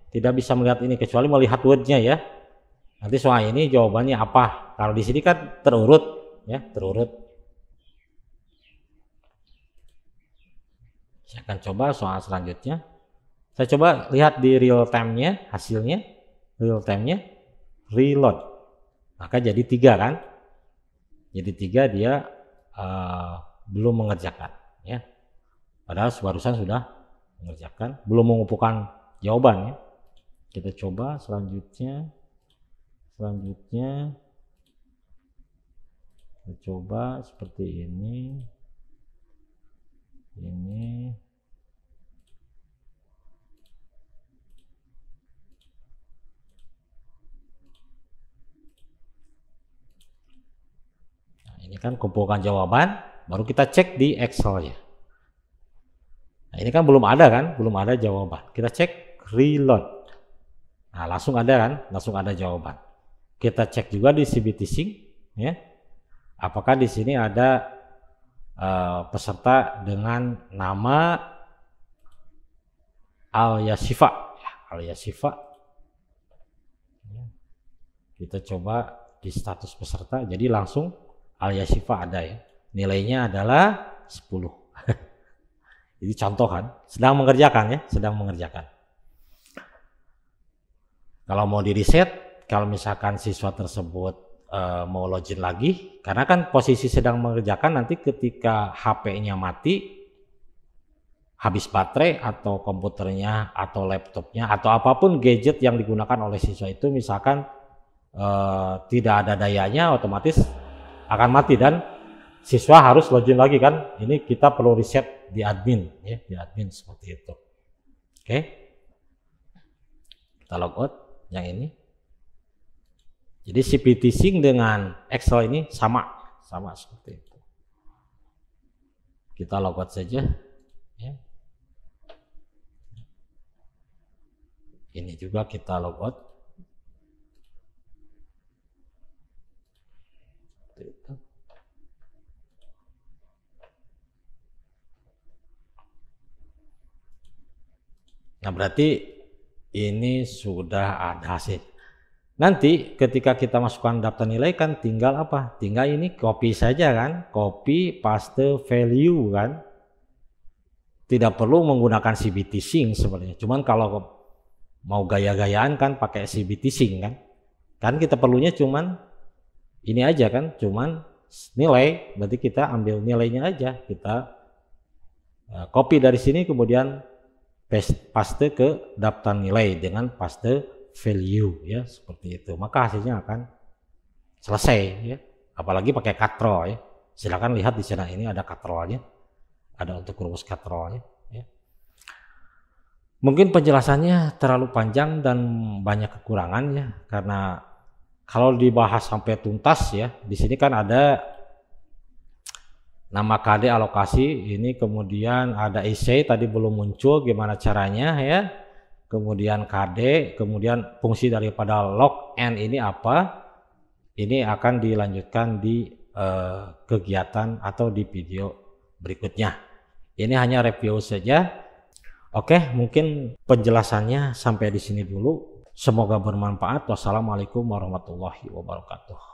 tidak bisa melihat ini kecuali melihat wordnya ya. Nanti soal ini jawabannya apa, kalau di sini kan terurut ya, terurut. Saya akan coba soal selanjutnya, saya coba lihat di real time-nya, hasilnya real time-nya reload, maka jadi 3 kan, jadi 3 dia belum mengerjakan ya, padahal barusan sudah mengerjakan, belum mengumpulkan jawaban ya. Kita coba selanjutnya kita coba seperti ini. Ini kan kumpulkan jawaban, baru kita cek di Excel ya. Nah ini kan belum ada kan, belum ada jawaban. Kita cek reload. Nah langsung ada kan, langsung ada jawaban. Kita cek juga di CBTC ya. Apakah di sini ada peserta dengan nama Al-Yasifa. Al-Yasifa. Kita coba di status peserta, jadi langsung Al-Yasifa ada ya, nilainya adalah 10. Jadi contoh kan, sedang mengerjakan ya, sedang mengerjakan. Kalau mau di reset, kalau misalkan siswa tersebut mau login lagi, karena kan posisi sedang mengerjakan, nanti ketika HP-nya mati, habis baterai atau komputernya atau laptopnya atau apapun gadget yang digunakan oleh siswa itu misalkan tidak ada dayanya, otomatis akan mati dan siswa harus login lagi kan. Ini kita perlu reset di admin ya, di admin seperti itu. Oke, kita logout yang ini. Jadi CPT Sync dengan Excel ini sama seperti itu. Kita logout saja ya. Ini juga kita logout. Nah berarti ini sudah ada hasil. Nanti ketika kita masukkan daftar nilai kan tinggal apa? Tinggal ini copy saja kan, copy paste value kan. Tidak perlu menggunakan CBT Sync sebenarnya. Cuman kalau mau gaya-gayaan kan pakai CBT Sync kan. Kan kita perlunya cuman ini aja kan, cuman nilai. Berarti kita ambil nilainya aja, kita copy dari sini kemudian paste ke daftar nilai dengan paste value ya, seperti itu. Maka hasilnya akan selesai ya. Apalagi pakai katrol ya. Silakan lihat di sana, ini ada katrolnya, ada untuk rumus katrolnya ya. Mungkin penjelasannya terlalu panjang dan banyak kekurangan ya, karena kalau dibahas sampai tuntas ya, di sini kan ada nama KD alokasi, ini kemudian ada IC tadi belum muncul gimana caranya ya, kemudian KD, kemudian fungsi daripada log n ini apa, ini akan dilanjutkan di kegiatan atau di video berikutnya. Ini hanya review saja. Oke, mungkin penjelasannya sampai di sini dulu. Semoga bermanfaat. Wassalamualaikum warahmatullahi wabarakatuh.